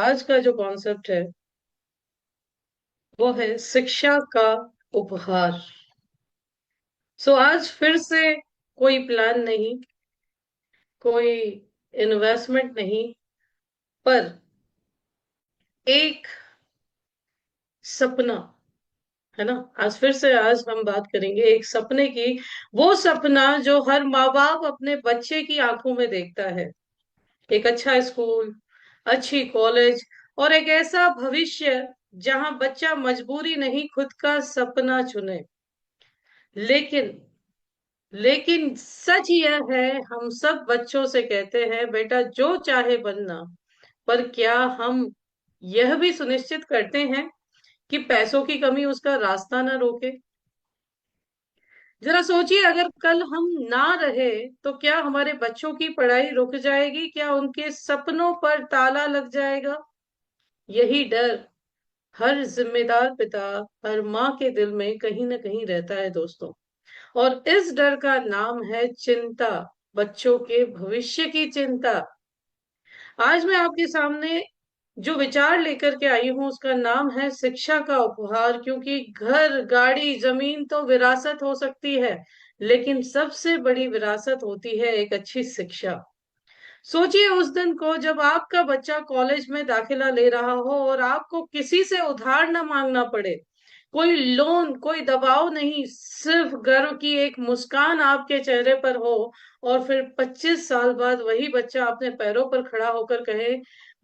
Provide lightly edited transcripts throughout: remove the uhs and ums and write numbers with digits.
आज का जो कॉन्सेप्ट है वो है शिक्षा का उपहार। आज फिर से कोई प्लान नहीं, कोई इन्वेस्टमेंट नहीं, पर एक सपना है ना। आज हम बात करेंगे एक सपने की। वो सपना जो हर माँ बाप अपने बच्चे की आंखों में देखता है। एक अच्छा स्कूल, अच्छी कॉलेज और एक ऐसा भविष्य जहां बच्चा मजबूरी नहीं खुद का सपना चुने। लेकिन लेकिन सच यह है, हम सब बच्चों से कहते हैं बेटा जो चाहे बनना, पर क्या हम यह भी सुनिश्चित करते हैं कि पैसों की कमी उसका रास्ता न रोके। जरा सोचिए, अगर कल हम ना रहे तो क्या हमारे बच्चों की पढ़ाई रुक जाएगी? क्या उनके सपनों पर ताला लग जाएगा? यही डर हर जिम्मेदार पिता, हर माँ के दिल में कहीं ना कहीं रहता है दोस्तों। और इस डर का नाम है चिंता, बच्चों के भविष्य की चिंता। आज मैं आपके सामने जो विचार लेकर के आई हूं उसका नाम है शिक्षा का उपहार। क्योंकि घर, गाड़ी, जमीन तो विरासत हो सकती है, लेकिन सबसे बड़ी विरासत होती है एक अच्छी शिक्षा। सोचिए उस दिन को जब आपका बच्चा कॉलेज में दाखिला ले रहा हो और आपको किसी से उधार न मांगना पड़े। कोई लोन, कोई दबाव नहीं, सिर्फ गर्व की एक मुस्कान आपके चेहरे पर हो। और फिर 25 साल बाद वही बच्चा अपने पैरों पर खड़ा होकर कहे,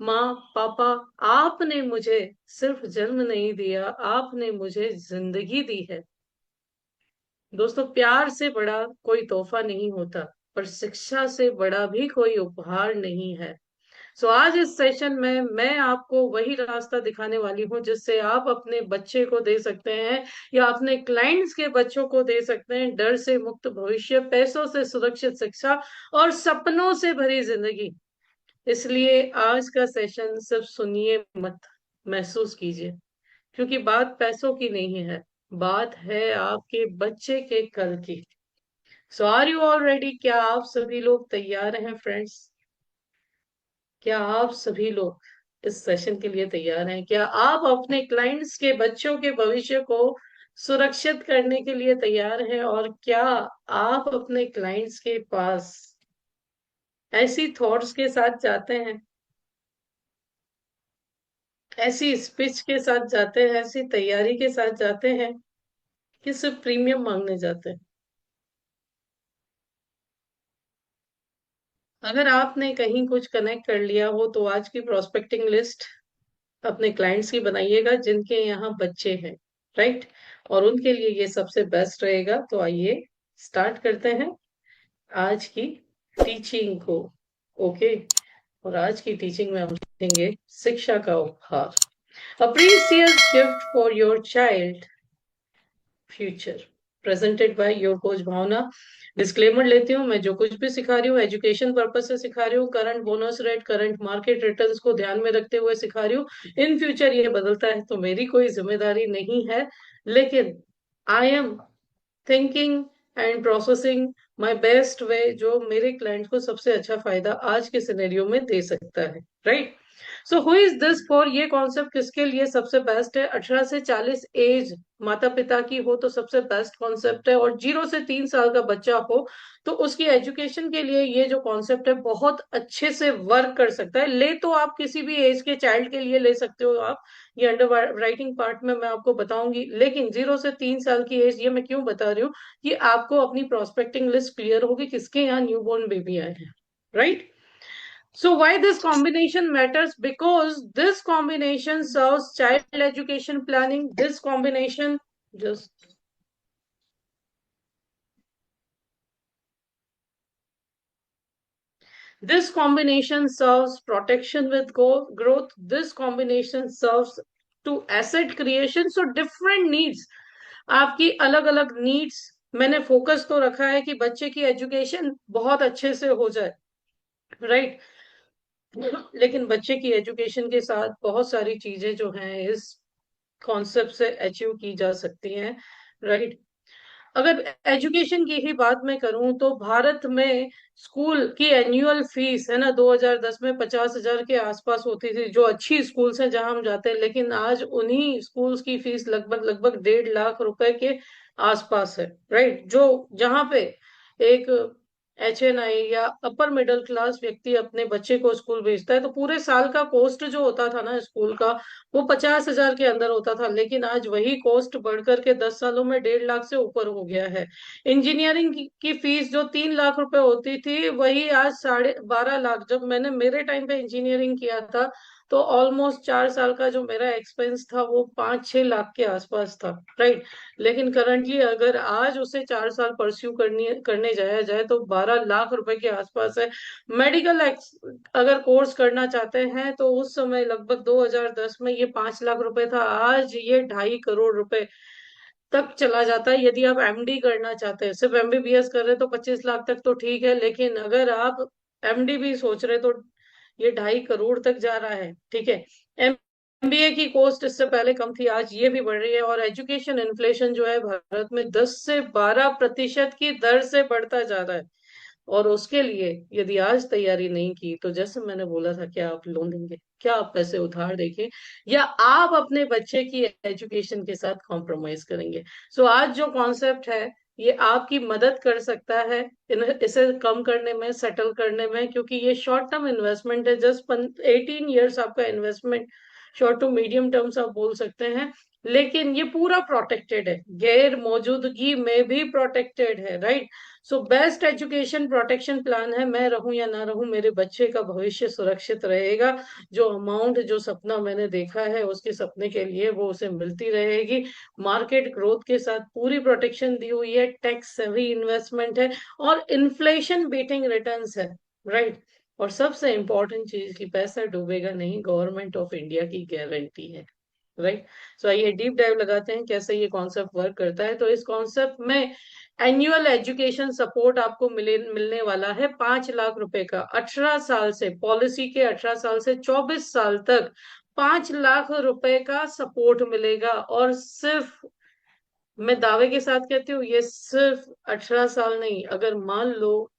माँ, पापा, आपने मुझे सिर्फ जन्म नहीं दिया, आपने मुझे जिंदगी दी है। दोस्तों, प्यार से बड़ा कोई तोहफा नहीं होता, पर शिक्षा से बड़ा भी कोई उपहार नहीं है। आज इस सेशन में मैं आपको वही रास्ता दिखाने वाली हूँ जिससे आप अपने बच्चे को दे सकते हैं या अपने क्लाइंट्स के बच्चों को दे सकते हैं डर से मुक्त भविष्य, पैसों से सुरक्षित शिक्षा और सपनों से भरी जिंदगी। इसलिए आज का सेशन सिर्फ सुनिए मत, महसूस कीजिए। क्योंकि बात पैसों की नहीं है, बात है आपके बच्चे के कल की। Are you all ready? क्या आप सभी लोग तैयार हैं फ्रेंड्स? क्या आप सभी लोग इस सेशन के लिए तैयार हैं? क्या आप अपने क्लाइंट्स के बच्चों के भविष्य को सुरक्षित करने के लिए तैयार हैं? और क्या आप अपने क्लाइंट्स के पास ऐसी थॉट्स के साथ जाते हैं, ऐसी स्पीच के साथ जाते हैं, ऐसी तैयारी के साथ जाते हैं कि सिर्फ प्रीमियम मांगने जाते हैं? अगर आपने कहीं कुछ कनेक्ट कर लिया हो तो आज की प्रोस्पेक्टिंग लिस्ट अपने क्लाइंट्स की बनाइएगा जिनके यहाँ बच्चे हैं, राइट? और उनके लिए ये सबसे बेस्ट रहेगा। तो आइए स्टार्ट करते हैं आज की टीचिंग को। ओके। और आज की टीचिंग में हम सीखेंगे शिक्षा का उपहार, a precious gift for your child future, presented by your coach Bhavna. Disclaimer लेती हूँ, मैं जो कुछ भी सिखा रही हूँ एजुकेशन पर्पज से सिखा रही हूँ, current bonus rate, current market returns को ध्यान में रखते हुए सिखा रही हूँ। इन फ्यूचर ये बदलता है तो मेरी कोई जिम्मेदारी नहीं है, लेकिन I am thinking and processing my best way जो मेरे क्लाइंट को सबसे अच्छा फायदा आज के सिनेरियो में दे सकता है, right? Who is this for? ये कॉन्सेप्ट किसके लिए सबसे बेस्ट है? 18 से 40 एज माता पिता की हो तो सबसे बेस्ट कॉन्सेप्ट है। और 0 से 3 साल का बच्चा हो तो उसकी एजुकेशन के लिए ये जो कॉन्सेप्ट है बहुत अच्छे से वर्क कर सकता है। ले तो आप किसी भी एज के चाइल्ड के लिए ले सकते हो आप, ये अंडर राइटिंग पार्ट में मैं आपको बताऊंगी। लेकिन 0 से 3 साल की एज ये मैं क्यों बता रही हूँ कि आपको अपनी प्रोस्पेक्टिंग लिस्ट क्लियर होगी किसके यहाँ न्यूबॉर्न बेबी आए हैं, right? So why this combination matters? Because this combination serves child education planning. This combination just this combination serves protection with growth. This combination serves to asset creation. So different needs, आपकी अलग अलग needs. मैंने focus तो रखा है कि बच्चे की एजुकेशन बहुत अच्छे से हो जाए, राइट? लेकिन बच्चे की एजुकेशन के साथ बहुत सारी चीजें जो हैं इस कॉन्सेप्ट से अचीव की जा सकती हैं, राइट? अगर एजुकेशन की ही बात मैं करूं तो भारत में स्कूल की एनुअल फीस है ना 2010 में 50,000 के आसपास होती थी, जो अच्छी स्कूल्स हैं जहां हम जाते हैं, लेकिन आज उन्हीं स्कूल्स की फीस लगभग लगभग 1.5 लाख रुपए के आसपास है। राइट, जो जहां पे एक HNI या अपर मिडिल क्लास व्यक्ति अपने बच्चे को स्कूल भेजता है, तो पूरे साल का कॉस्ट जो होता था ना स्कूल का, वो 50,000 के अंदर होता था, लेकिन आज वही कॉस्ट बढ़कर के 10 सालों में 1.5 लाख से ऊपर हो गया है। इंजीनियरिंग की फीस जो 3 लाख रुपए होती थी, वही आज 12.5 लाख। जब मैंने मेरे टाइम पे इंजीनियरिंग किया था, तो ऑलमोस्ट 4 साल का जो मेरा एक्सपेंस था वो 5-6 लाख के आसपास था। राइट, लेकिन करंटली अगर आज उसे 4 साल परस्यू करने जाया जाए तो 12 लाख रुपए के आसपास है। मेडिकल अगर कोर्स करना चाहते हैं तो उस समय लगभग 2010 में ये 5 लाख रुपए था, आज ये 2.5 करोड़ रुपए तक चला जाता है। यदि आप MD करना चाहते हैं, सिर्फ MBBS कर रहे हैं तो 25 लाख तक तो ठीक है, लेकिन अगर आप MD भी सोच रहे तो ये 2.5 करोड़ तक जा रहा है। ठीक है, MBA की कॉस्ट इससे पहले कम थी, आज ये भी बढ़ रही है। और एजुकेशन इन्फ्लेशन जो है भारत में 10 से 12% की दर से बढ़ता जा रहा है। और उसके लिए यदि आज तैयारी नहीं की तो जैसे मैंने बोला था, क्या आप लोन लेंगे, क्या आप पैसे उधार देंगे, या आप अपने बच्चे की एजुकेशन के साथ कॉम्प्रोमाइज करेंगे? सो आज जो कॉन्सेप्ट है, ये आपकी मदद कर सकता है इसे कम करने में, सेटल करने में, क्योंकि ये शॉर्ट टर्म इन्वेस्टमेंट है। जस्ट 18 ईयर्स आपका investment, short to medium terms आप बोल सकते हैं, लेकिन ये पूरा प्रोटेक्टेड है, गैर मौजूदगी में भी प्रोटेक्टेड है। Right, so best education protection plan है, मैं रहूं या ना रहूं मेरे बच्चे का भविष्य सुरक्षित रहेगा। जो अमाउंट, जो सपना मैंने देखा है उसके सपने के लिए वो उसे मिलती रहेगी। मार्केट ग्रोथ के साथ पूरी प्रोटेक्शन दी हुई है, टैक्स सेवी इन्वेस्टमेंट है, और इन्फ्लेशन बीटिंग रिटर्न्स है। राइट, और सबसे इंपॉर्टेंट चीज की पैसा डूबेगा नहीं, गवर्नमेंट ऑफ इंडिया की गारंटी है। राइट, सो आइए डीप डाइव लगाते हैं कैसे ये कॉन्सेप्ट वर्क करता है। तो इस कॉन्सेप्ट में एनुअल एजुकेशन सपोर्ट आपको मिलने वाला है 5 लाख रुपए का। 18 साल से, पॉलिसी के 18 साल से 24 साल तक 5 लाख रुपए का सपोर्ट मिलेगा। और सिर्फ, मैं दावे के साथ कहती हूँ, ये सिर्फ 18 साल नहीं, अगर मान लो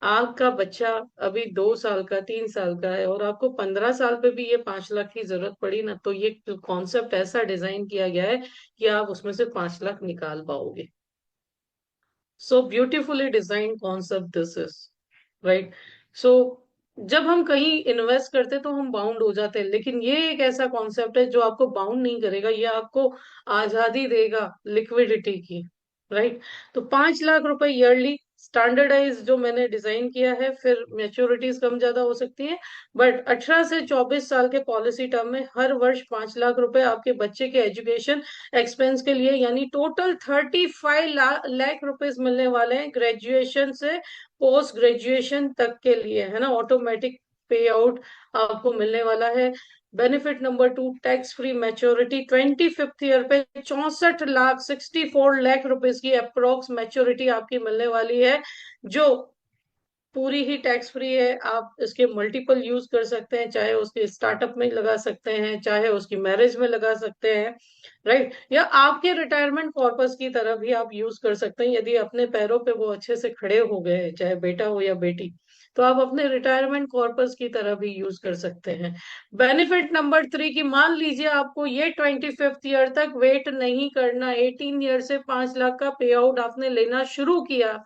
आपका बच्चा अभी 2 साल का, 3 साल का है, और आपको 15 साल पे भी ये 5 लाख की जरूरत पड़ी ना, तो ये कॉन्सेप्ट ऐसा डिजाइन किया गया है कि आप उसमें से 5 लाख निकाल पाओगे। So beautifully design concept this is. Right, so जब हम कहीं इन्वेस्ट करते हैं तो हम बाउंड हो जाते हैं, लेकिन ये एक ऐसा कॉन्सेप्ट है जो आपको बाउंड नहीं करेगा, ये आपको आजादी देगा लिक्विडिटी की। राइट, तो 5 लाख रुपए ईयरली स्टैंडर्डाइज जो मैंने डिजाइन किया है, फिर मेच्योरिटीज कम ज्यादा हो सकती हैं, बट 18 से 24 साल के पॉलिसी टर्म में हर वर्ष 5 लाख रुपए आपके बच्चे के एजुकेशन एक्सपेंस के लिए, यानी टोटल 35 लाख रुपीस मिलने वाले हैं ग्रेजुएशन से पोस्ट ग्रेजुएशन तक के लिए, है ना, ऑटोमेटिक पे आउट आपको मिलने वाला है। Benefit number 2, tax free maturity 25th year पे 64 लाख, 64 लाख रुपीस की अप्रोक्स मैच्योरिटी आपकी मिलने वाली है, जो पूरी ही टैक्स फ्री है। आप इसके मल्टीपल यूज कर सकते हैं, चाहे उसके स्टार्टअप में लगा सकते हैं, चाहे उसकी मैरिज में लगा सकते हैं। राइट, या आपके रिटायरमेंट कॉर्पस की तरह भी आप यूज कर सकते हैं, यदि अपने पैरों पे वो अच्छे से खड़े हो गए, चाहे बेटा हो या बेटी, तो आप अपने रिटायरमेंट कॉर्पस की तरह भी यूज कर सकते हैं। बेनिफिट नंबर 3 की, मान लीजिए आपको ये 25th ईयर तक वेट नहीं करना, 18 ईयर से 5 लाख का पे आउट आपने लेना शुरू किया,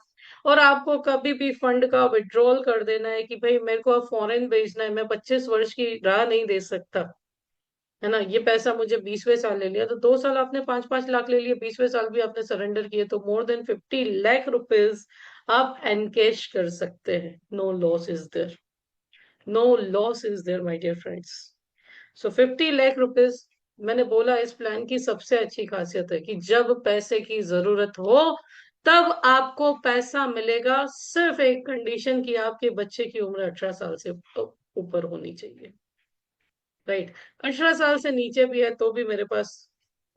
और आपको कभी भी फंड का विड्रॉल कर देना है कि भाई मेरे को अब फॉरेन भेजना है, मैं 25 वर्ष की राह नहीं दे सकता, है ना, ये पैसा मुझे 20वें साल ले लिया, तो 2 साल आपने 5-5 लाख ले लिए, 20वें साल भी आपने सरेंडर किए, तो मोर देन 50 लाख रुपीज आप एनकेश कर सकते हैं। No loss is there, no loss is there my dear friends. So 50 lakh rupees, मैंने बोला इस प्लान की सबसे अच्छी खासियत है कि जब पैसे की जरूरत हो तब आपको पैसा मिलेगा, सिर्फ एक कंडीशन की आपके बच्चे की उम्र 18 साल से ऊपर होनी चाहिए। राइट, 18 साल से नीचे भी है तो भी मेरे पास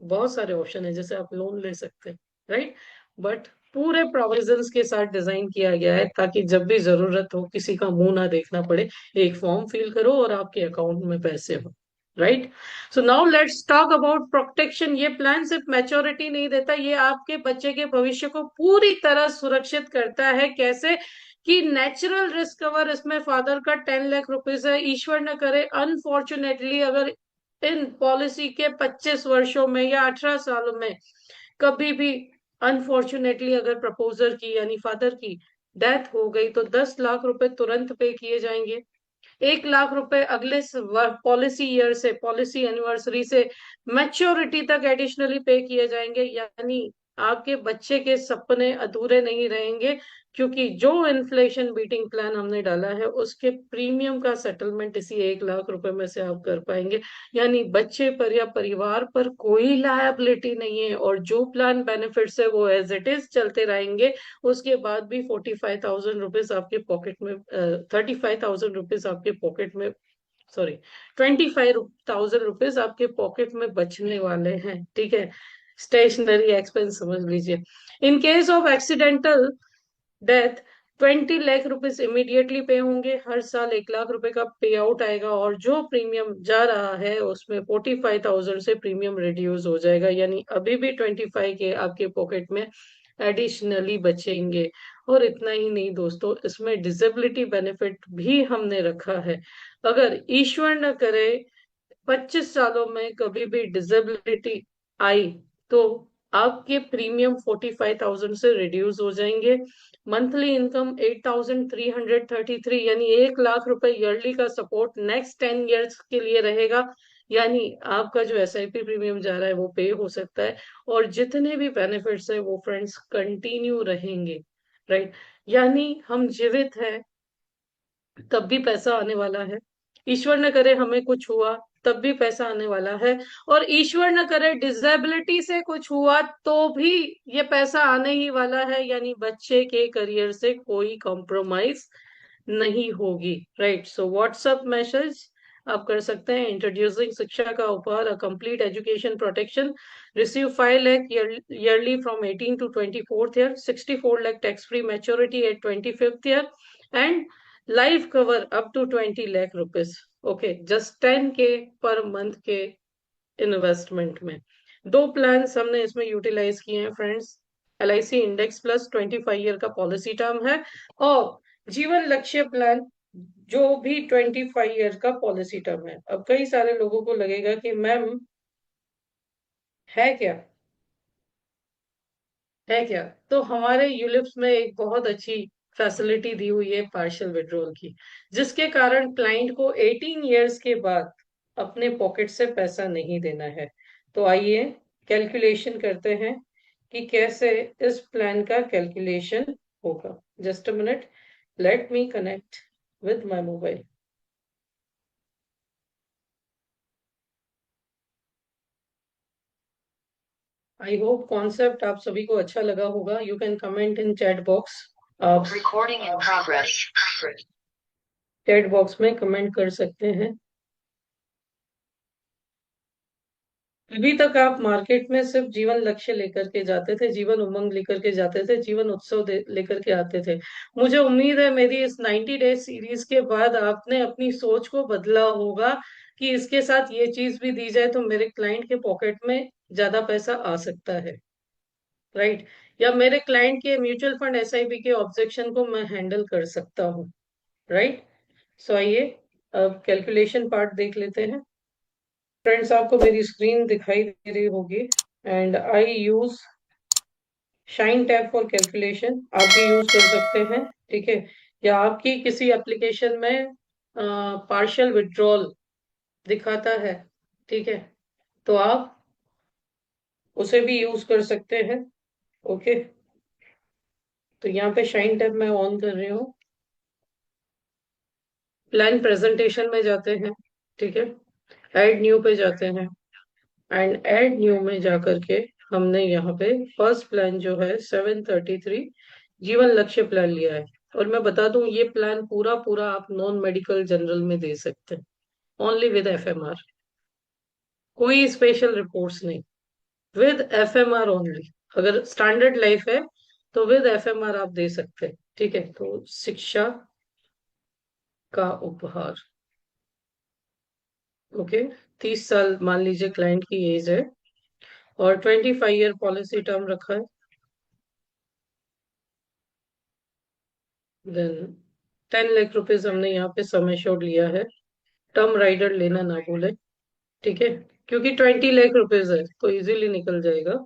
बहुत सारे ऑप्शन है, जैसे आप लोन ले सकते हैं। राइट, बट पूरे प्रोविजंस के साथ डिजाइन किया गया है ताकि जब भी जरूरत हो किसी का मुंह ना देखना पड़े, एक फॉर्म फिल करो और आपके अकाउंट में पैसे हो। Right. So now let's talk about protection. ये प्लान सिर्फ मैच्योरिटी नहीं देता, ये आपके बच्चे के भविष्य को पूरी तरह सुरक्षित करता है। कैसे? कि नेचुरल रिस्क कवर इसमें फादर का 10 लाख रुपीज है। ईश्वर न करे अनफॉर्चुनेटली अगर इन पॉलिसी के 25 वर्षों में या 18 सालों में कभी भी अनफॉर्चुनेटली अगर प्रपोजर की यानी फादर की डेथ हो गई तो 10 लाख रुपए तुरंत पे किए जाएंगे। 1 लाख रुपए अगले पॉलिसी ईयर से, पॉलिसी एनिवर्सरी से मैच्योरिटी तक एडिशनली पे किए जाएंगे। यानी आपके बच्चे के सपने अधूरे नहीं रहेंगे, क्योंकि जो इन्फ्लेशन बीटिंग प्लान हमने डाला है उसके प्रीमियम का सेटलमेंट इसी 1 लाख रुपए में से आप कर पाएंगे। यानी बच्चे पर या परिवार पर कोई लायबिलिटी नहीं है, और जो प्लान बेनिफिट्स है वो एज इट इज चलते रहेंगे। उसके बाद भी 45,000 रुपीज आपके पॉकेट में, 35,000 रुपीज आपके पॉकेट में, सॉरी, 25,000 रुपीज आपके पॉकेट में बचने वाले हैं। ठीक है, स्टेशनरी एक्सपेंस समझ लीजिए। In case of accidental death 20 lakh rupees immediately पे होंगे। हर साल 1 लाख रुपए का पे आउट आएगा, और जो प्रीमियम जा रहा है उसमें 45,000 से प्रीमियम रिड्यूस हो जाएगा। यानी अभी भी 25 के आपके पॉकेट में एडिशनली बचेंगे। और इतना ही नहीं दोस्तों, इसमें डिसेबिलिटी बेनिफिट भी हमने रखा है। अगर ईश्वर न करे 25 सालों में कभी भी डिसेबिलिटी आई तो आपके प्रीमियम 45,000 से रिड्यूस हो जाएंगे। मंथली इनकम 8,333 यानी 1 लाख रुपए ईयरली का सपोर्ट नेक्स्ट 10 ईयर्स के लिए रहेगा। यानी आपका जो एसआईपी प्रीमियम जा रहा है वो पे हो सकता है, और जितने भी बेनिफिट्स है वो फ्रेंड्स कंटिन्यू रहेंगे। राइट। यानी हम जीवित हैं तब भी पैसा आने वाला है, ईश्वर न करे हमें कुछ हुआ तब भी पैसा आने वाला है, और ईश्वर न करे डिसेबिलिटी से कुछ हुआ तो भी ये पैसा आने ही वाला है। यानी बच्चे के करियर से कोई कॉम्प्रोमाइज नहीं होगी। राइट। सो व्हाट्सअप मैसेज आप कर सकते हैं, इंट्रोड्यूसिंग शिक्षा का उपहार, a complete education protection, receive 5 lakh yearly from 18 to 24th year, 64 lakh tax free maturity at 25th year, and life cover up to 20 lakh rupees. Okay, just 10K per month के investment में। दो प्लान्स हमने इसमें यूटिलाइज किए हैं friends. LIC index plus 25 year का policy term है, और जीवन लक्ष्य प्लान जो भी 25 ईयर का पॉलिसी टर्म है। अब कई सारे लोगों को लगेगा कि मैम है क्या, है क्या? तो हमारे यूलिप्स में एक बहुत अच्छी फैसिलिटी दी हुई है पार्शियल विड्रॉल की, जिसके कारण क्लाइंट को 18 ईयर्स के बाद अपने पॉकेट से पैसा नहीं देना है। तो आइए कैलकुलेशन करते हैं कि कैसे इस प्लान का कैलकुलेशन होगा। Just a minute, let me connect with my mobile. I hope concept आप सभी को अच्छा लगा होगा। You can comment in chat box. आप चैट बॉक्स में कमेंट कर सकते हैं। अभी तक आप मार्केट में सिर्फ जीवन लक्ष्य लेकर के जाते थे, जीवन उमंग लेकर के जाते थे, जीवन उत्सव लेकर के आते थे। मुझे उम्मीद है मेरी इस 90 डेज सीरीज के बाद आपने अपनी सोच को बदला होगा, कि इसके साथ ये चीज भी दी जाए तो मेरे क्लाइंट के पॉकेट में ज्यादा पैसा आ सकता है। राइट। या मेरे क्लाइंट के म्यूचुअल फंड एसआईपी के ऑब्जेक्शन को मैं हैंडल कर सकता हूँ। राइट। सो आइए अब कैलकुलेशन पार्ट देख लेते हैं। फ्रेंड्स, आपको मेरी स्क्रीन दिखाई दे रही होगी, and I use shine tab for calculation. आप भी यूज कर सकते हैं। ठीक है, या आपकी किसी एप्लीकेशन में पार्शियल विड्रॉल दिखाता है, ठीक है, तो आप उसे भी यूज कर सकते हैं। ओके, तो यहाँ पे शाइन टैब मैं ऑन कर रही हूँ। प्लान प्रेजेंटेशन में जाते हैं। ठीक है, ऐड न्यू पे जाते हैं, एंड ऐड न्यू में जाकर के हमने यहाँ पे फर्स्ट प्लान जो है 733 जीवन लक्ष्य प्लान लिया है। और मैं बता दूं ये प्लान पूरा पूरा आप नॉन मेडिकल जनरल में दे सकते हैं, ओनली विद FMR, कोई स्पेशल रिपोर्ट्स नहीं, विद FMR ओनली। अगर स्टैंडर्ड लाइफ है तो विद FMR आप दे सकते हैं। ठीक है, तो शिक्षा का उपहार ओके, 30 साल मान लीजिए क्लाइंट की एज है, और 25 ईयर पॉलिसी टर्म रखा है। देन 10 लाख रुपीज हमने यहाँ पे सम एश्योर्ड लिया है। टर्म राइडर लेना ना भूले, ठीक है, क्योंकि 20 लाख रुपीज है तो इजीली निकल जाएगा।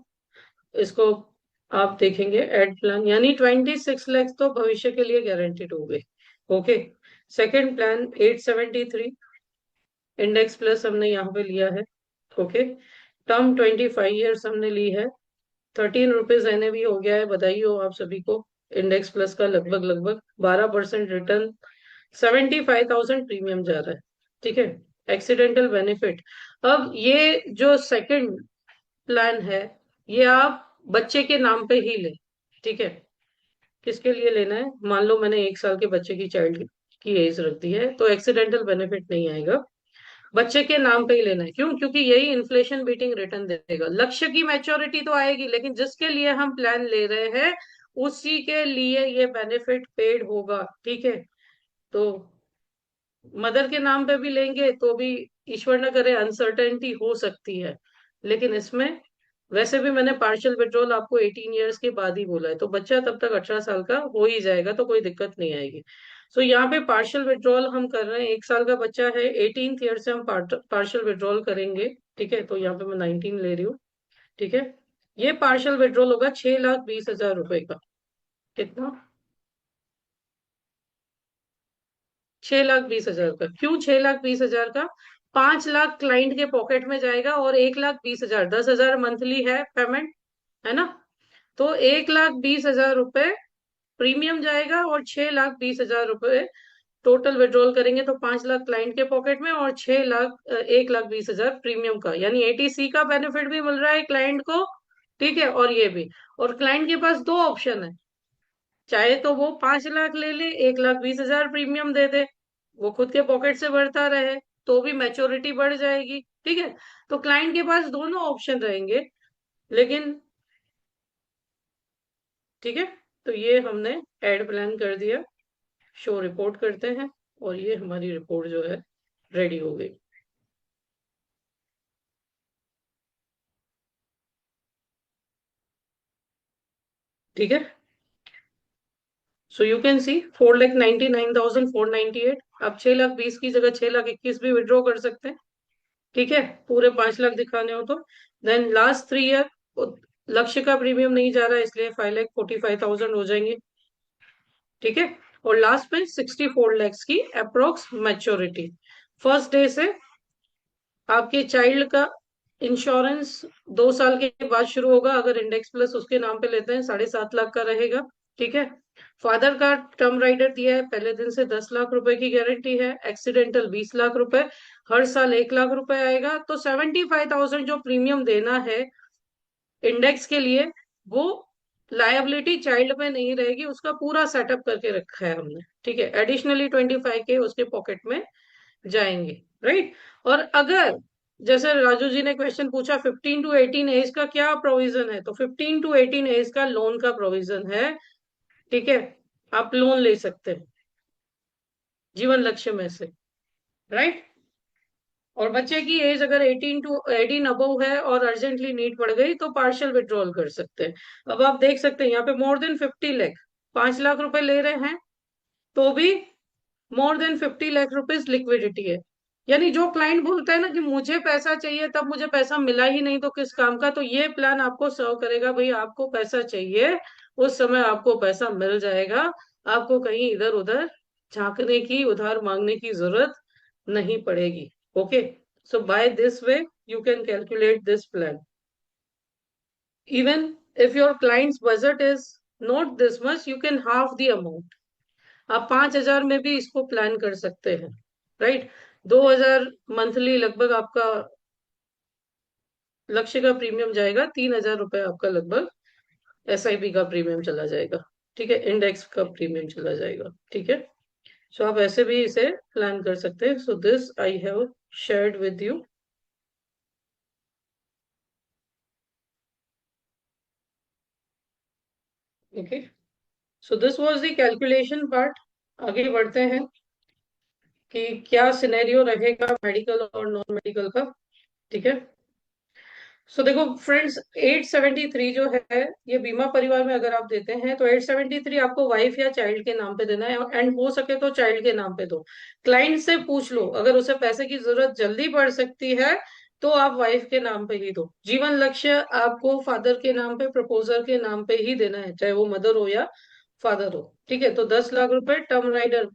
इसको आप देखेंगे एड प्लान, यानी 26 लाख तो भविष्य के लिए गारंटीड हो गए। Okay. Second plan 873, index plus हमने यहाँ पे लिया है। ओके। टर्म 25 ईयर्स हमने ली है। 13 रुपीज एनएवी हो गया है, बधाई हो आप सभी को। इंडेक्स प्लस का लगभग लगभग 12% रिटर्न, 75,000 प्रीमियम जा रहा है। ठीक है। एक्सीडेंटल बेनिफिट, अब ये जो सेकंड प्लान है, ये आप बच्चे के नाम पे ही ले। ठीक है। किसके लिए लेना है, मान लो मैंने 1 साल के बच्चे की चाइल्ड की एज रख दी है, तो एक्सीडेंटल बेनिफिट नहीं आएगा। बच्चे के नाम पे ही लेना है, क्यों? क्योंकि यही इन्फ्लेशन बीटिंग रिटर्न देगा। लक्ष्य की मैच्योरिटी तो आएगी, लेकिन जिसके लिए हम प्लान ले रहे हैं उसी के लिए ये बेनिफिट पेड होगा। ठीक है। तो मदर के नाम पे भी लेंगे तो भी ईश्वर न करे अनसर्टेनिटी हो सकती है, लेकिन इसमें वैसे भी मैंने पार्शियल विड्रॉल आपको 18 ईयर्स के बाद ही बोला है, तो बच्चा तब तक 18 साल का हो ही जाएगा, तो कोई दिक्कत नहीं आएगी। सो यहाँ पे पार्शियल विड्रॉल हम कर रहे हैं, 1 साल का बच्चा है, 18th ईयर से हम पार्शियल विड्रॉल करेंगे। ठीक है, तो यहाँ पे मैं 19 ले रही हूँ। ठीक है। ये पार्शियल विड्रॉल होगा 6,20,000 रुपए का। कितना? 6,20,000 का। क्यों 6,20,000 का? 5 लाख क्लाइंट के पॉकेट में जाएगा, और 1,20,000, 10,000 मंथली है पेमेंट, है ना? तो 1,20,000 रुपए प्रीमियम जाएगा, और 6,20,000 रुपए टोटल विड्रॉल करेंगे, तो 5 लाख क्लाइंट के पॉकेट में और 6 लाख 1,20,000 प्रीमियम का, यानी एटीसी का बेनिफिट भी मिल रहा है क्लाइंट को। ठीक है, और ये भी। और क्लाइंट के पास दो ऑप्शन है, चाहे तो वो 5 लाख ले ले, 1,20,000 प्रीमियम दे दे, वो खुद के पॉकेट से बढ़ता रहे, तो भी मैच्योरिटी बढ़ जाएगी। ठीक है। तो क्लाइंट के पास दोनों ऑप्शन रहेंगे, लेकिन ठीक है। तो ये हमने एड प्लान कर दिया, शो रिपोर्ट करते हैं, और ये हमारी रिपोर्ट जो है रेडी हो गई। ठीक है। So you can see 4,99,498। अब 6,20,000 की जगह 6,21,000 भी विड्रॉ कर सकते हैं। ठीक है। पूरे 5 लाख दिखाने हो तो। देन लास्ट 3 ईयर लक्ष्य का प्रीमियम नहीं जा रहा है, इसलिए 5,45,000 हो जाएंगे। ठीक है। और लास्ट में 64 lakhs की अप्रोक्स मैच्योरिटी। फर्स्ट डे से आपके चाइल्ड का इंश्योरेंस 2 साल के बाद शुरू होगा, अगर इंडेक्स प्लस उसके नाम पे लेते हैं 7.5 लाख का रहेगा। ठीक है। फादर का टर्म राइडर दिया है, पहले दिन से 10 लाख रुपए की गारंटी है, एक्सीडेंटल 20 लाख रुपए, हर साल 1 लाख रुपए आएगा, तो 75,000 जो प्रीमियम देना है इंडेक्स के लिए, वो लायबिलिटी चाइल्ड में नहीं रहेगी, उसका पूरा सेटअप करके रखा है हमने। ठीक है। एडिशनली 25 के उसके पॉकेट में जाएंगे। राइट। और अगर जैसे राजू जी ने क्वेश्चन पूछा 15 to 18 एज का क्या प्रोविजन है, तो 15 to 18 एज का लोन का प्रोविजन है। ठीक है। आप लोन ले सकते हैं जीवन लक्ष्य में से। राइट। और बच्चे की एज अगर 18 to 18 अबव है और अर्जेंटली नीड पड़ गई, तो पार्शियल विड्रॉल कर सकते हैं। अब आप देख सकते हैं यहाँ पे मोर देन 50 लाख, 5 लाख रुपए ले रहे हैं, तो भी more than 50 lakh rupees liquidity है। यानी जो क्लाइंट बोलता है ना कि मुझे पैसा चाहिए, तब मुझे पैसा मिला ही नहीं तो किस काम का, तो ये प्लान आपको सर्व करेगा। भाई आपको पैसा चाहिए, उस समय आपको पैसा मिल जाएगा, आपको कहीं इधर उधर झांकने की, उधार मांगने की जरूरत नहीं पड़ेगी। Okay. So by this way you can calculate this plan. Even if your clients budget is not this much, you can half the amount. आप 5,000 में भी इसको प्लान कर सकते हैं। राइट। 2,000 मंथली लगभग आपका लक्ष्य का प्रीमियम जाएगा, 3,000 रुपए आपका लगभग एसआईपी का प्रीमियम चला जाएगा। ठीक है। इंडेक्स का प्रीमियम चला जाएगा। ठीक है। सो आप ऐसे भी इसे प्लान कर सकते हैं। So this I have shared with you. Okay. So this was the calculation part. आगे बढ़ते हैं। कि क्या सिनेरियो रहेगा मेडिकल और नॉन मेडिकल का। ठीक है। सो देखो फ्रेंड्स, 873 जो है, ये बीमा परिवार में अगर आप देते हैं तो 873 आपको वाइफ या चाइल्ड के नाम पे देना है, एंड हो सके तो चाइल्ड के नाम पे दो। क्लाइंट से पूछ लो, अगर उसे पैसे की जरूरत जल्दी पड़ सकती है तो आप वाइफ के नाम पे ही दो। जीवन लक्ष्य आपको फादर के नाम पे, प्रपोजर के नाम पे ही देना है, चाहे वो मदर हो या फादर हो। ठीक है, तो 10 लाख रुपए टर्म राइडर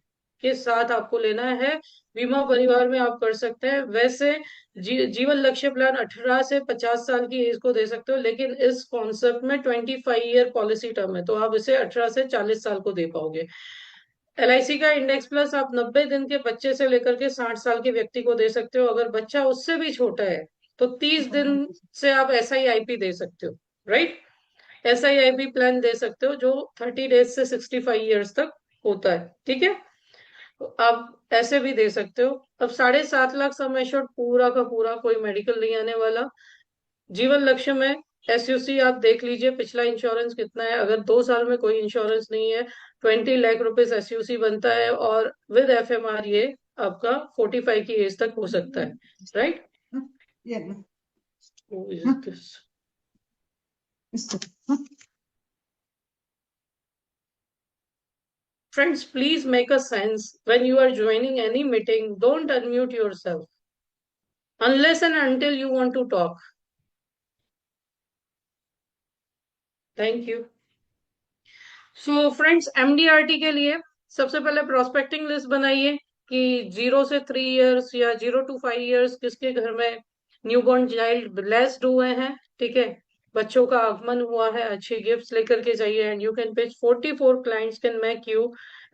के साथ आपको लेना है। बीमा परिवार में आप कर सकते हैं। वैसे जीवन लक्ष्य प्लान 18 से 50 साल की एज को दे सकते हो, लेकिन इस कॉन्सेप्ट में 25 ईयर पॉलिसी टर्म है, तो आप इसे 18 से 40 साल को दे पाओगे। एलआईसी का इंडेक्स प्लस आप 90 दिन के बच्चे से लेकर के 60 साल के व्यक्ति को दे सकते हो। अगर बच्चा उससे भी छोटा है तो 30 दिन से आप SIIP दे सकते हो। राइट, SIIP प्लान दे सकते हो जो 30 डेज से 65 ईयर्स तक होता है। ठीक है, तो आप ऐसे भी दे सकते हो। अब 7.5 लाख सम एश्योर्ड पूरा का पूरा, कोई मेडिकल नहीं आने वाला। जीवन लक्ष्य में SUC आप देख लीजिए पिछला इंश्योरेंस कितना है। अगर 2 साल में कोई इंश्योरेंस नहीं है, 20 लाख रुपीज SUC बनता है, और विद FMR ये आपका 45 की एज तक हो सकता है। Right, friends, please make a sense when you are joining any meeting. Don't unmute yourself unless and until you want to talk. Thank you. So friends, MDRT के लिए सबसे पहले प्रोस्पेक्टिंग लिस्ट बनाइए कि 0 से 3 इयर्स या 0 to 5 इयर्स किसके घर में न्यूबॉर्न चाइल्ड ब्लेस्ड हुए हैं। ठीक है, बच्चों का आगमन हुआ है, अच्छे गिफ्ट्स लेकर के जाइए। And you can pitch 44 clients can make you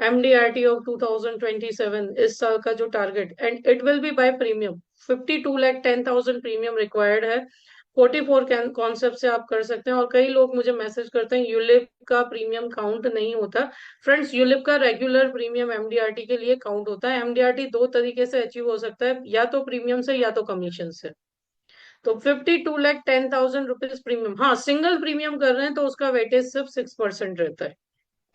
MDRT of 2027, इस साल का जो target, and it will be by premium. 52,10,000 premium required है। 44 कॉन्सेप्ट से आप कर सकते हैं। और कई लोग मुझे मैसेज करते हैं यूलिप का प्रीमियम काउंट नहीं होता। फ्रेंड्स, यूलिप का रेगुलर प्रीमियम MDRT के लिए काउंट होता है। MDRT दो तरीके से अचीव हो सकता है, या तो प्रीमियम से या तो कमीशन से। तो 52,10,000 रुपीज प्रीमियम, हाँ सिंगल प्रीमियम कर रहे हैं तो उसका वेटेज सिर्फ 6% रहता है।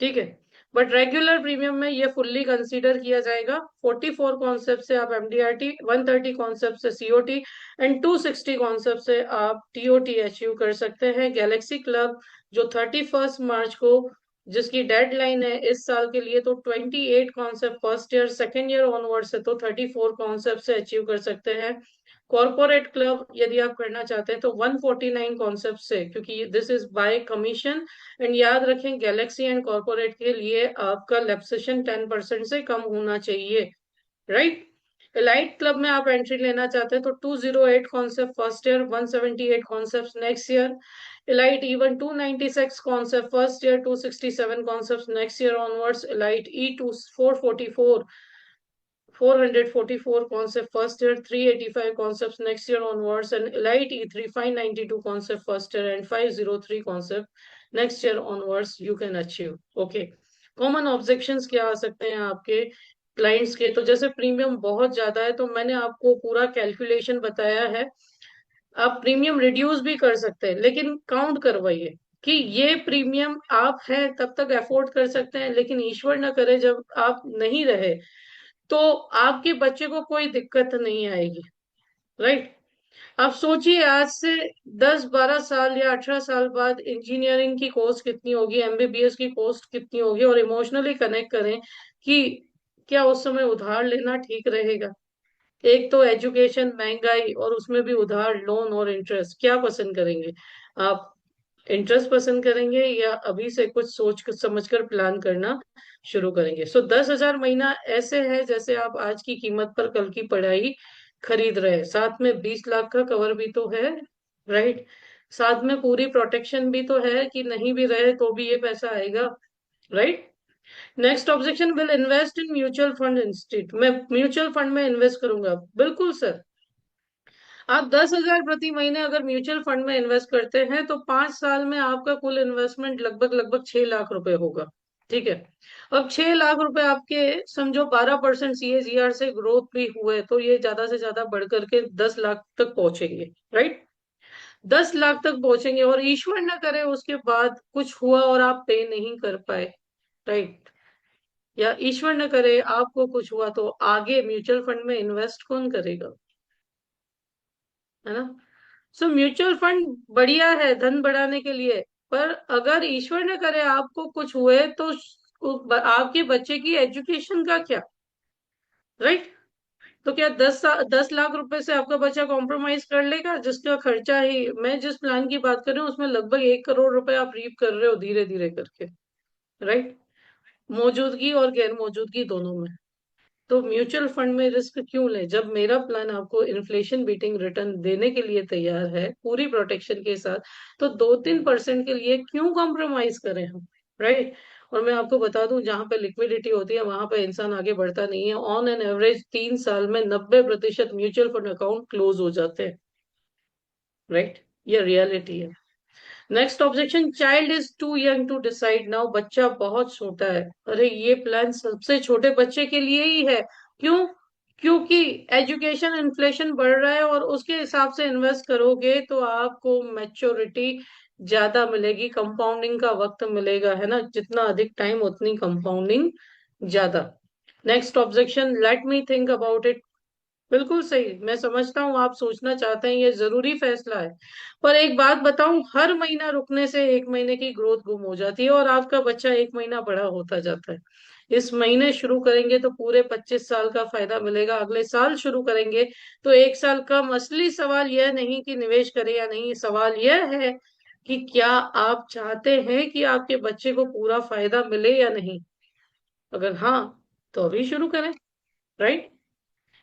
ठीक है, बट रेगुलर प्रीमियम में ये फुल्ली कंसीडर किया जाएगा। 44 कॉन्सेप्ट से आप MDRT, 130 कॉन्सेप्ट से COT एंड 260 कॉन्सेप्ट से आप TOT अचीव कर सकते हैं। गैलेक्सी क्लब जो 31 मार्च को, जिसकी डेडलाइन है इस साल के लिए, तो 28 concept first year, second year onward से तो 34 कॉन्सेप्ट से अचीव कर सकते हैं। कॉर्पोरेट क्लब यदि आप करना चाहते हैं तो 149 कॉन्सेप्ट से, क्योंकि this is by commission. And याद रखें, गैलेक्सी एंड कॉर्पोरेट के लिए आपका लेप्सेशन 10% से कम होना चाहिए। राइट, एलाइट क्लब में आप एंट्री लेना चाहते हैं तो 208 concept first year, 178 concept next year. Elite even 296 concept first year, 267 concept next year onwards. Elite E2 444 concept first year, 385 concepts next year onwards, and Elite E3 592 concept first year and 503 concept next year onwards you can achieve. Okay, common objections क्या आ सकते हैं आपके clients के? तो जैसे premium बहुत ज्यादा है, तो मैंने आपको पूरा कैलकुलेशन बताया है। आप प्रीमियम रिड्यूस भी कर सकते हैं, लेकिन काउंट करवाइए कि ये प्रीमियम आप है तब तक अफोर्ड कर सकते हैं, लेकिन ईश्वर न करे जब आप नहीं रहे तो आपके बच्चे को कोई दिक्कत नहीं आएगी। राइट, आप सोचिए आज से 10-12 साल या 18 साल बाद इंजीनियरिंग की कॉस्ट कितनी होगी, MBBS की कॉस्ट कितनी होगी, और इमोशनली कनेक्ट करें कि क्या उस समय उधार लेना ठीक रहेगा। एक तो एजुकेशन, महंगाई, और उसमें भी उधार, लोन और इंटरेस्ट, क्या पसंद करेंगे आप? इंटरेस्ट पसंद करेंगे या अभी से कुछ सोच कर समझ कर प्लान करना शुरू करेंगे? सो 10,000 महीना ऐसे है जैसे आप आज की कीमत पर कल की पढ़ाई खरीद रहे हैं। साथ में 20 लाख का कवर भी तो है। राइट, साथ में पूरी प्रोटेक्शन भी तो है कि नहीं भी रहे तो भी ये पैसा आएगा। Right, next objection, will invest in mutual fund institute, मैं म्यूचुअल फंड में इन्वेस्ट करूंगा। बिल्कुल सर, आप 10,000 प्रति महीने अगर म्यूचुअल फंड में इन्वेस्ट करते हैं तो 5 साल में आपका कुल इन्वेस्टमेंट लगभग लगभग 6 लाख रुपए होगा। ठीक है, अब 6 लाख रुपए आपके समझो 12% CAGR से ग्रोथ भी हुए तो ये ज्यादा से ज्यादा बढ़ करके 10 लाख तक पहुंचेंगे। राइट, 10 लाख तक पहुंचेंगे, और ईश्वर न करे उसके बाद कुछ हुआ और आप पे नहीं कर पाए। राइट, या ईश्वर न करे आपको कुछ हुआ तो आगे म्यूचुअल फंड में इन्वेस्ट कौन करेगा? है ना? सो म्यूचुअल फंड बढ़िया है धन बढ़ाने के लिए, पर अगर ईश्वर न करे आपको कुछ हुए तो आपके बच्चे की एजुकेशन का क्या? राइट? तो क्या 10 लाख रुपए से आपका बच्चा कॉम्प्रोमाइज कर लेगा, जिसका खर्चा ही, मैं जिस प्लान की बात कर रही हूँ उसमें लगभग 1 करोड़ रुपए आप रीप कर रहे हो धीरे धीरे करके। राइट? मौजूदगी और गैर मौजूदगी दोनों में। तो म्यूचुअल फंड में रिस्क क्यों ले, जब मेरा प्लान आपको इन्फ्लेशन बीटिंग रिटर्न देने के लिए तैयार है पूरी प्रोटेक्शन के साथ, तो 2-3% के लिए क्यों कॉम्प्रोमाइज करें हम? राइट? और मैं आपको बता दूं, जहां पे लिक्विडिटी होती है वहां पे इंसान आगे बढ़ता नहीं है। ऑन एन एवरेज 3 साल में 90% म्यूचुअल फंड अकाउंट क्लोज हो जाते हैं। राइट? ये रियलिटी है। Next objection, child is too young to decide now. बच्चा बहुत छोटा है। अरे ये प्लान सबसे छोटे बच्चे के लिए ही है। क्यों? क्योंकि एजुकेशन इन्फ्लेशन बढ़ रहा है और उसके हिसाब से इन्वेस्ट करोगे तो आपको मैच्योरिटी ज्यादा मिलेगी, कंपाउंडिंग का वक्त मिलेगा, है ना? जितना अधिक टाइम उतनी कंपाउंडिंग ज्यादा। Next objection, let me think about it. बिल्कुल सही, मैं समझता हूँ आप सोचना चाहते हैं, ये जरूरी फैसला है। पर एक बात बताऊं, हर महीना रुकने से 1 महीने की ग्रोथ गुम हो जाती है और आपका बच्चा 1 महीना बड़ा होता जाता है। इस महीने शुरू करेंगे तो पूरे 25 साल का फायदा मिलेगा, अगले साल शुरू करेंगे तो 1 साल कम। असली सवाल यह नहीं कि निवेश करें या नहीं, सवाल यह है कि क्या आप चाहते हैं कि आपके बच्चे को पूरा फायदा मिले या नहीं। अगर हाँ, तो अभी शुरू करें। Right?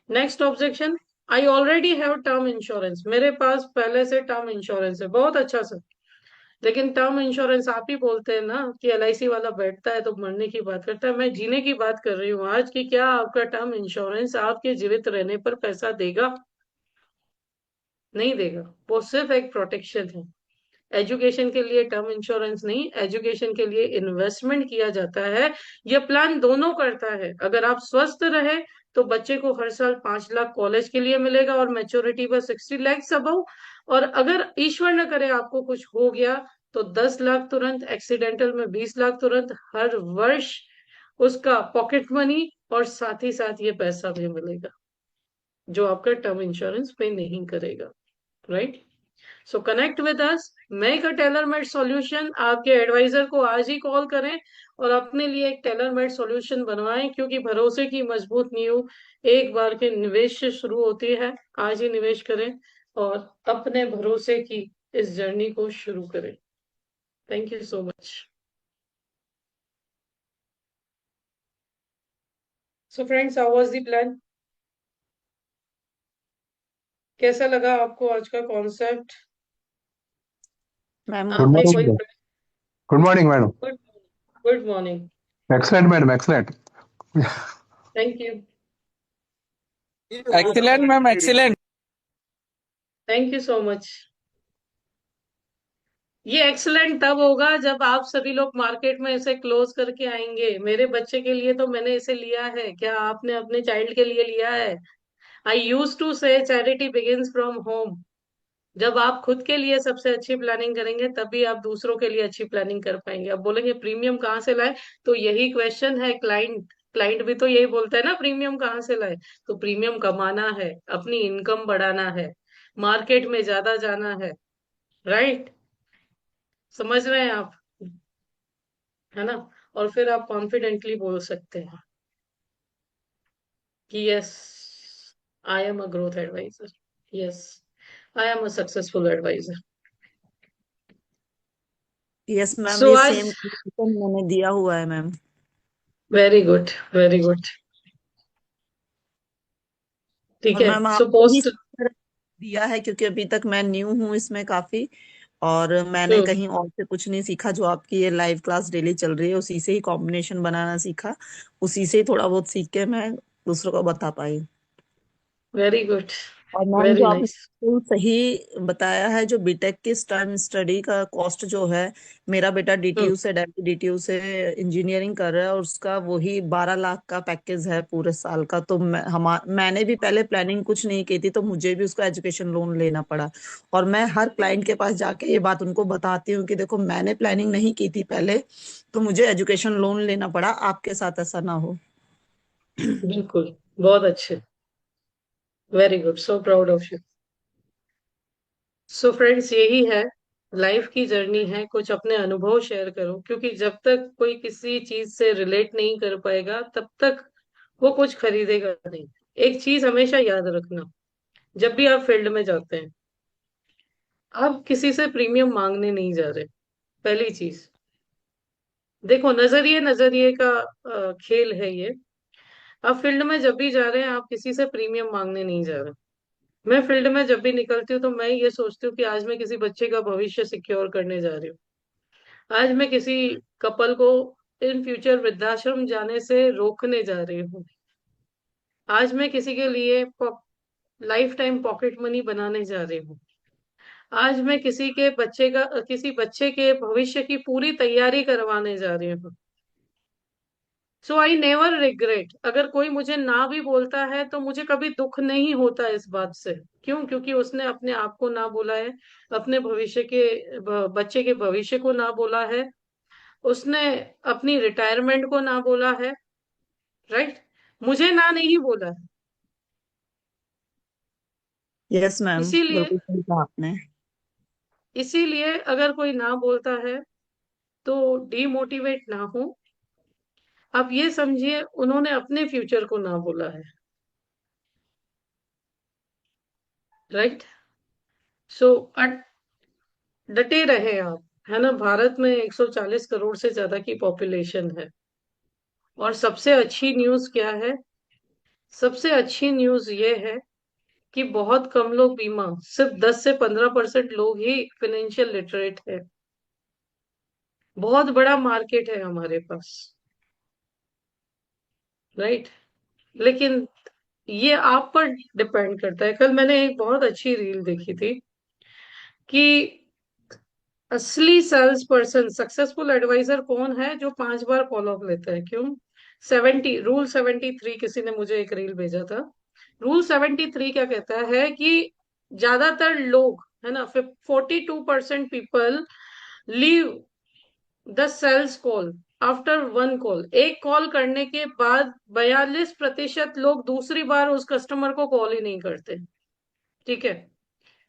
Next objection, I already have term insurance. मेरे पास पहले से टर्म इंश्योरेंस है। बहुत अच्छा सर, लेकिन टर्म इंश्योरेंस आप ही बोलते हैं ना कि एलआईसी वाला बैठता है तो मरने की बात करता है। मैं जीने की बात कर रही हूँ आज, कि क्या आपका टर्म इंश्योरेंस आपके जीवित रहने पर पैसा देगा? नहीं देगा। वो सिर्फ एक प्रोटेक्शन है। एजुकेशन के लिए टर्म इंश्योरेंस नहीं, एजुकेशन के लिए इन्वेस्टमेंट किया जाता है। ये प्लान दोनों करता है। अगर आप स्वस्थ रहे तो बच्चे को हर साल 5 लाख कॉलेज के लिए मिलेगा और मैच्योरिटी पर 60 लाख अबव। और अगर ईश्वर न करे आपको कुछ हो गया तो 10 लाख तुरंत, एक्सीडेंटल में 20 लाख तुरंत, हर वर्ष उसका पॉकेट मनी, और साथ ही साथ ये पैसा भी मिलेगा जो आपका टर्म इंश्योरेंस पे नहीं करेगा। Right? So connect with us, make a tailor made solution. आपके एडवाइजर को आज ही कॉल करें और अपने लिए एक टेलर मेड सॉल्यूशन बनवाएं, क्योंकि भरोसे की मजबूत नींव एक बार के निवेश से शुरू होती है। आज ही निवेश करें और अपने भरोसे की इस जर्नी को शुरू करें। Thank you so much. So friends, how was the plan? कैसा लगा आपको आज का कॉन्सेप्ट? मैम गुड आपने कोई? Morning. Good morning madam. Good, good morning. Excellent madam, excellent. Thank you. Excellent ma'am, excellent. Thank you so much. ये excellent तब होगा जब आप सभी लोग मार्केट में इसे क्लोज करके आएंगे। मेरे बच्चे के लिए तो मैंने इसे लिया है, क्या आपने अपने चाइल्ड के लिए लिया है? आई यूज टू से चैरिटी बिगिंस फ्रॉम होम। जब आप खुद के लिए सबसे अच्छी प्लानिंग करेंगे तभी आप दूसरों के लिए अच्छी प्लानिंग कर पाएंगे। अब बोलेंगे प्रीमियम कहाँ से लाए, तो यही क्वेश्चन है। क्लाइंट क्लाइंट भी तो यही बोलता है ना, प्रीमियम कहाँ से लाए। तो प्रीमियम कमाना है, अपनी इनकम बढ़ाना है, मार्केट में ज्यादा जाना है। राइट? समझ रहे हैं आप? है ना? और फिर आप कॉन्फिडेंटली बोल सकते हैं कि yes, I am a growth advisor, yes, I am a successful advisor. Yes ma'am, so ये आज, सेम मैंने दिया हुआ है ma'am. Very good, very good. ठीक और है। मैम सो आपको ही पोस्ट। दिया है क्योंकि अभी तक मैं न्यू हूँ इसमें काफी। और मैंने कहीं और से कुछ नहीं सीखा, जो आपकी ये लाइव क्लास डेली चल रही है उसी से ही कॉम्बिनेशन बनाना सीखा। उसी से ही थोड़ा बहुत सीख के मैं दूसरों को बता पाई। Very good. और मैम जो वेरी आपने नाइस। बिल्कुल सही बताया है, जो बीटेक की स्टर्म स्टडी का कॉस्ट जो है, मेरा बेटा हम्म। डीटीयू से दिल्ली डीटीयू से इंजीनियरिंग कर रहा है और उसका वही 12 लाख का पैकेज है पूरे साल का। तो मैंने भी पहले प्लानिंग कुछ नहीं की थी, तो मुझे भी उसका एजुकेशन लोन लेना पड़ा। और मैं हर क्लाइंट के पास जाके ये बात उनको बताती हूँ कि देखो, मैंने प्लानिंग नहीं की थी पहले, तो मुझे एजुकेशन लोन लेना पड़ा, आपके साथ ऐसा ना हो। बिल्कुल, बहुत अच्छे। Very good, so proud of you. So friends, यही है, लाइफ की जर्नी है। कुछ अपने अनुभव शेयर करो, क्योंकि जब तक कोई किसी चीज से रिलेट नहीं कर पाएगा तब तक वो कुछ खरीदेगा नहीं। एक चीज हमेशा याद रखना, जब भी आप फील्ड में जाते हैं, आप किसी से प्रीमियम मांगने नहीं जा रहे। पहली चीज देखो, नजरिए नजरिए का खेल है ये। आप फील्ड में जब भी जा रहे हैं, आप किसी से प्रीमियम मांगने नहीं जा रहे। मैं फील्ड में जब भी निकलती हूँ तो मैं ये सोचती हूँ कि आज मैं किसी बच्चे का भविष्य सिक्योर करने जा रही हूँ। आज मैं किसी कपल को इन फ्यूचर वृद्धाश्रम जाने से रोकने जा रही हूँ। आज मैं किसी के लिए लाइफ टाइम पॉकेट मनी बनाने जा रही हूँ। आज मैं किसी बच्चे के भविष्य की पूरी तैयारी करवाने जा रही हूँ। सो आई नेवर रिग्रेट। अगर कोई मुझे ना भी बोलता है तो मुझे कभी दुख नहीं होता इस बात से। क्यों? क्योंकि उसने अपने आप को ना बोला है, अपने बच्चे के भविष्य को ना बोला है, उसने अपनी रिटायरमेंट को ना बोला है। राइट? मुझे ना नहीं बोला है। यस मैम, इसीलिए बिल्कुल सही कहा आपने। इसीलिए अगर कोई ना बोलता है तो डीमोटिवेट ना हो। आप ये समझिए, उन्होंने अपने फ्यूचर को ना बोला है। राइट? सो डटे रहे आप, है ना। भारत में 140 करोड़ से ज्यादा की पॉपुलेशन है। और सबसे अच्छी न्यूज क्या है? सबसे अच्छी न्यूज ये है कि बहुत कम लोग बीमा, सिर्फ 10 से 15% लोग ही फाइनेंशियल लिटरेट है। बहुत बड़ा मार्केट है हमारे पास। राइट? लेकिन ये आप पर डिपेंड करता है। कल मैंने एक बहुत अच्छी रील देखी थी कि असली सेल्स पर्सन, सक्सेसफुल एडवाइजर कौन है? जो 5 बार फॉलो अप लेता है। क्यों? 73 किसी ने मुझे एक रील भेजा था। रूल 73 क्या कहता है कि ज्यादातर लोग, है ना, 42% people leave the sales call after one call. एक कॉल करने के बाद 42% लोग दूसरी बार उस कस्टमर को कॉल ही नहीं करते। ठीक है?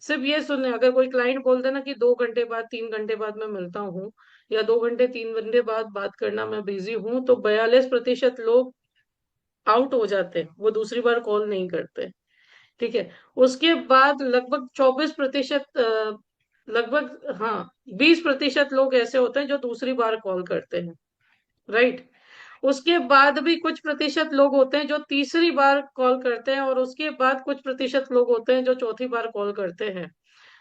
सिर्फ ये सुनने, अगर कोई क्लाइंट बोलते ना कि 2 घंटे बाद 3 घंटे बाद मैं मिलता हूँ, या 2 घंटे 3 घंटे बाद बात करना मैं बिजी हूँ, तो 42% लोग आउट हो जाते हैं, वो दूसरी बार कॉल नहीं करते। ठीक है? उसके बाद लगभग 24%, लगभग, हाँ, 20% लोग ऐसे होते हैं जो दूसरी बार कॉल करते हैं। राइट? उसके बाद भी कुछ प्रतिशत लोग होते हैं जो तीसरी बार कॉल करते हैं, और उसके बाद कुछ प्रतिशत लोग होते हैं जो चौथी बार कॉल करते हैं।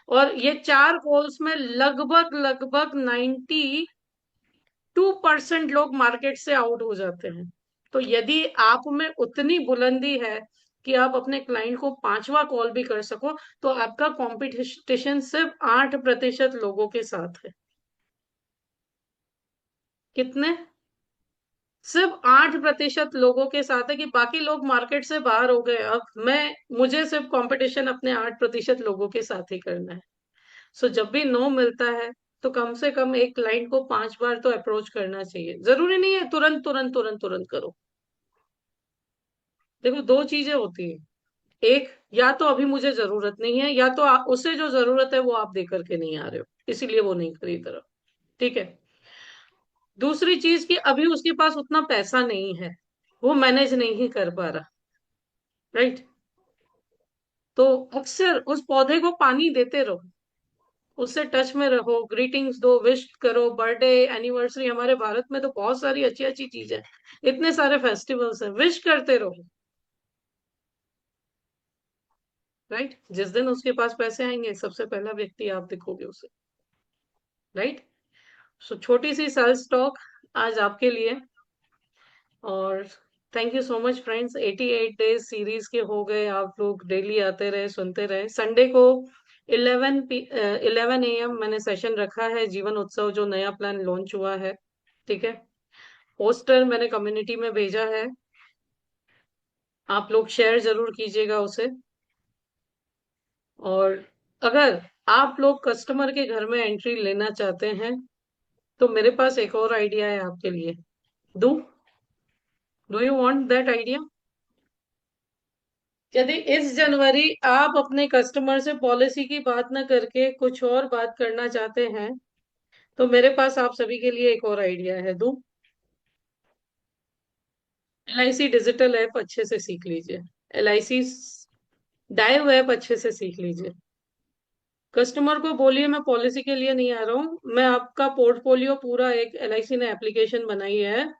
और ये 4 कॉल्स में लगभग लगभग 92% लोग मार्केट से आउट हो जाते हैं। तो यदि आप में उतनी बुलंदी है कि आप अपने क्लाइंट को 5वां कॉल भी कर सको, तो आपका कंपटीशन सिर्फ 8% लोगों के साथ है। कितने? सिर्फ 8% लोगों के साथ है, कि बाकी लोग मार्केट से बाहर हो गए। अब मुझे सिर्फ कंपटीशन अपने 8% लोगों के साथ ही करना है। सो जब भी नो मिलता है, तो कम से कम एक क्लाइंट को 5 बार तो अप्रोच करना चाहिए। जरूरी नहीं है तुरंत तुरंत तुरंत तुरंत करो। देखो, दो चीजें होती है। एक, या तो अभी मुझे जरूरत नहीं है, या तो उसे जो जरूरत है वो आप दे करके नहीं आ रहे हो, इसीलिए वो नहीं खरीद रहा। ठीक है? दूसरी चीज कि अभी उसके पास उतना पैसा नहीं है, वो मैनेज नहीं कर पा रहा। राइट? तो अक्सर उस पौधे को पानी देते रहो, उससे टच में रहो, ग्रीटिंग्स दो, विश करो, बर्थडे, एनिवर्सरी। हमारे भारत में तो बहुत सारी अच्छी अच्छी चीजें, इतने सारे फेस्टिवल्स हैं, विश करते रहो। राइट? जिस दिन उसके पास पैसे आएंगे, सबसे पहला व्यक्ति आप दिखोगे उसे। राइट? सो छोटी सी सेल्स टॉक आज आपके लिए। और thank you so much friends. 88 days series के हो गए, आप लोग डेली आते रहे, सुनते रहे। संडे को 11 AM मैंने सेशन रखा है, जीवन उत्सव जो नया प्लान लॉन्च हुआ है। ठीक है, पोस्टर मैंने कम्युनिटी में भेजा है, आप लोग शेयर जरूर कीजिएगा उसे। और अगर आप लोग कस्टमर के घर में एंट्री लेना चाहते हैं तो मेरे पास एक और आइडिया है आपके लिए। Do do you want that idea? यदि इस जनवरी आप अपने कस्टमर से पॉलिसी की बात न करके कुछ और बात करना चाहते हैं तो मेरे पास आप सभी के लिए एक और आइडिया है। दू LIC डिजिटल ऐप अच्छे से सीख लीजिए। LIC डाइव ऐप अच्छे से सीख लीजिए। कस्टमर को बोलिए मैं पॉलिसी के लिए नहीं आ रहा हूँ, मैं आपका पोर्टफोलियो पूरा, एक LIC ने एप्लीकेशन बनाई है,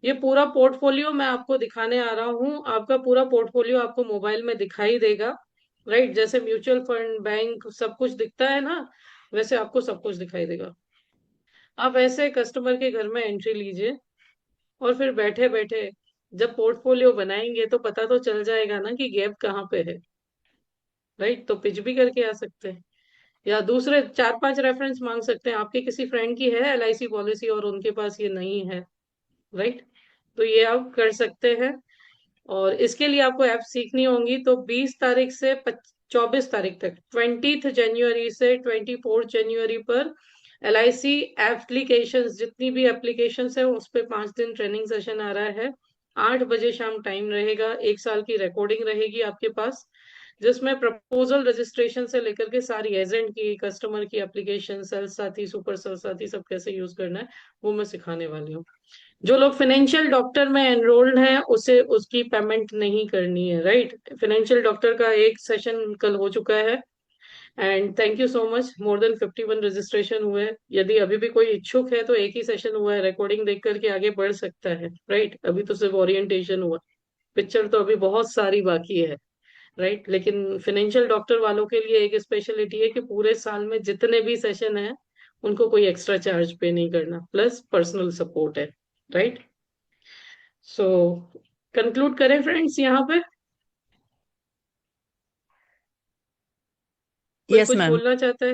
ये पूरा पोर्टफोलियो मैं आपको दिखाने आ रहा हूँ। आपका पूरा पोर्टफोलियो आपको मोबाइल में दिखाई देगा। राइट, जैसे म्यूचुअल फंड, बैंक, सब कुछ दिखता है ना, वैसे आपको सब कुछ दिखाई देगा। आप ऐसे कस्टमर के घर में एंट्री लीजिए और फिर बैठे बैठे जब पोर्टफोलियो बनाएंगे तो पता तो चल जाएगा ना कि गैप कहाँ पे है। राइट, तो पिच भी करके आ सकते हैं, या दूसरे 4-5 रेफरेंस मांग सकते हैं। आपके किसी फ्रेंड की है LIC पॉलिसी और उनके पास ये नहीं है, राइट, तो ये आप कर सकते हैं। और इसके लिए आपको ऐप सीखनी होंगी। तो 20 तारीख से 24 तारीख तक, 20 जनवरी से 24 जनवरी पर LIC एप्लीकेशन, जितनी भी एप्लीकेशन है उस पे 5 दिन ट्रेनिंग सेशन आ रहा है। 8 बजे शाम टाइम रहेगा, 1 साल की रिकॉर्डिंग रहेगी आपके पास, जिसमें प्रपोजल रजिस्ट्रेशन से लेकर के सारी एजेंट की, कस्टमर की एप्लीकेशन, सेल साथी, सुपर सेल साथी, सब कैसे यूज करना है वो मैं सिखाने वाली हूँ। जो लोग फाइनेंशियल डॉक्टर में एनरोल्ड हैं उसे उसकी पेमेंट नहीं करनी है। राइट, फाइनेंशियल डॉक्टर का एक सेशन कल हो चुका है and thank you so much, more than 51 registration हुए। यदि अभी भी कोई इच्छुक है तो एक ही सेशन हुआ है, रिकॉर्डिंग देख करके आगे बढ़ सकता है। राइट, अभी तो सिर्फ ओरिएंटेशन हुआ, पिक्चर तो अभी बहुत सारी बाकी है। राइट, लेकिन फाइनेंशियल डॉक्टर वालों के लिए एक स्पेशलिटी है कि पूरे साल में जितने भी सेशन है उनको कोई एक्स्ट्रा चार्ज पे नहीं करना, प्लस पर्सनल सपोर्ट है। राइट, सो कंक्लूड करें फ्रेंड्स यहाँ पे? कोई यस कुछ मैम। बोलना चाहता है?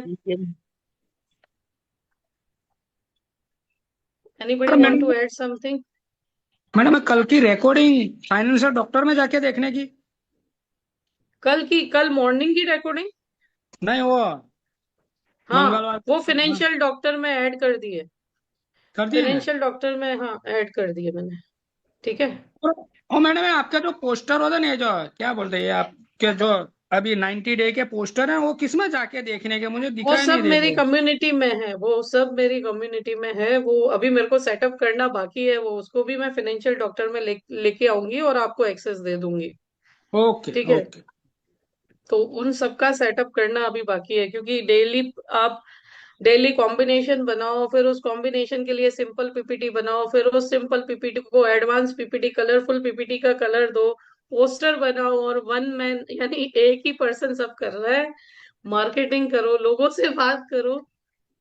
एनीबडी मैडम वांट टू मैंने ऐड समथिंग? मैडम मैं कल की रिकॉर्डिंग फाइनेंशियल डॉक्टर में जाके देखने की। कल मॉर्निंग की रिकॉर्डिंग? नहीं, वो हाँ, मंगलवार वो को, हाँ, फाइनेंशियल डॉक्टर में ऐड कर दिए। कर दिए हैं। फाइनेंशियल डॉक्टर में, हाँ, ऐड कर दिए मैंने। ठीक है, और मैडम आपके जो पोस्टर होते ना, जो क्या बोलते हैं आपके जो अभी 90 डे के पोस्टर हैं, वो किस में जाके देखने के, मुझे वो दिखाई नहीं सब दे मेरी वो। कम्युनिटी में है, वो सब मेरी कम्युनिटी में है। वो अभी मेरे को सेटअप करना बाकी है, वो उसको भी मैं फाइनेंशियल डॉक्टर में लेके आऊंगी और आपको एक्सेस दे दूंगी। ओके ठीक है, ओके। तो उन सबका सेटअप करना अभी बाकी है, क्योंकि डेली आप डेली कॉम्बिनेशन बनाओ, फिर उस कॉम्बिनेशन के लिए सिंपल PPT बनाओ, फिर उस सिंपल PPT को एडवांस PPT, कलरफुल PPT का कलर दो, पोस्टर बनाओ, और वन मैन यानी एक ही पर्सन सब कर रहा है। मार्केटिंग करो, लोगों से बात करो,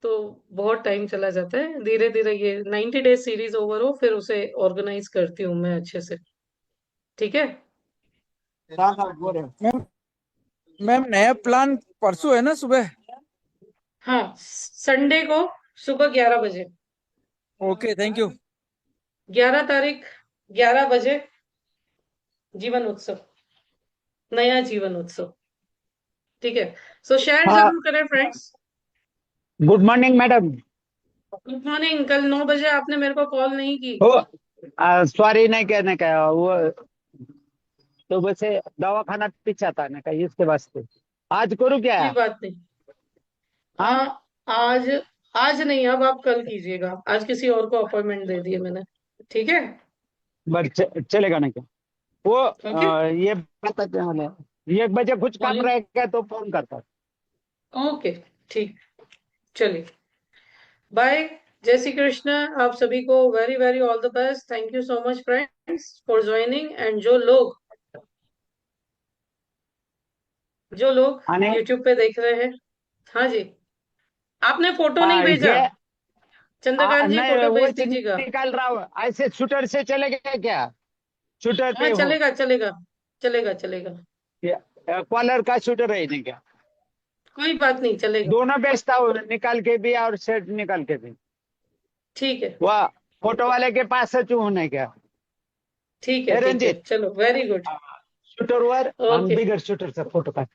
तो बहुत टाइम चला जाता है। धीरे धीरे ये 90 डेज सीरीज ओवर हो फिर उसे ऑर्गेनाइज करती हूँ मैं अच्छे से। ठीक है, हाँ हाँ बोल रहे मैम। मैम नया प्लान परसों है ना सुबह? हाँ, संडे को सुबह 11 बजे, ओके थैंक यू। 11 तारीख, 11 बजे, जीवन उत्सव, नया जीवन उत्सव। ठीक है, सो शेयर हाँ। जरूर करें friends. Good morning madam. Good morning. कल 9 बजे आपने मेरे को कॉल नहीं की। वो सॉरी नहीं कहने का, वो तो वैसे दवाखाना पीछा था ना कहीं, इसके वास्ते। आज करूँ क्या? कोई बात नहीं। हाँ, आ, आज आज नहीं, अब आप कल कीजिएगा, आज किसी और को अपॉइंटमेंट दे दिए मैंने। ठीक है, बट चलेगा ना क्या? वो ओके, ये पता क्या है, 1 बजे कुछ काम बोलिए। रहेगा तो फोन करता। ओके, ठीक, चलिए, बाय। जय श्री कृष्ण। आप सभी को very very all the best. Thank you so much friends for joining. And जो लोग आने यूट्यूब पे देख रहे हैं, हाँ जी, आपने फोटो नहीं भेजा, ये चंद्रकांत जी नहीं, फोटो वो भेज दीजिएगा। निकाल रहा हूँ, ऐसे शूटर से चलेगा क्या? शूटर हाँ पे हो चलेगा चलेगा चलेगा चलेगा, कॉलर का शूटर है नहीं क्या? कोई बात नहीं, चलेगा। दोनों बेचता हूँ, निकाल के भी और शर्ट निकाल के भी। ठीक है वह फोटो वाले के पास सच होने क्या? ठीक ए है ठीक है, रंजीत, चलो वेरी गुड। शूटर वर आणि ओके, बिगर शूटरचा फोटो काढ.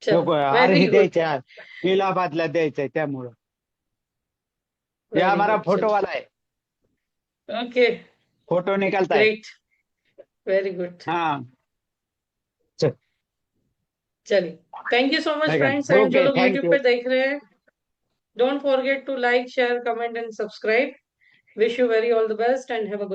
चलो अरे वेरी हे गुड, द्यायचे इलाहाबादला द्यायचंय त्यामुळं ये वेरी हमारा गुड, फोटो चलो वाला है, ओके, फोटो निकलता है। Great, very good. हाँ चल चलिए, thank you so much friends, and जो ओके लोग थैंक यूट्यूब यू। पे देख रहे हैं, don't forget to like share comment and subscribe. Wish you very all the best and have a good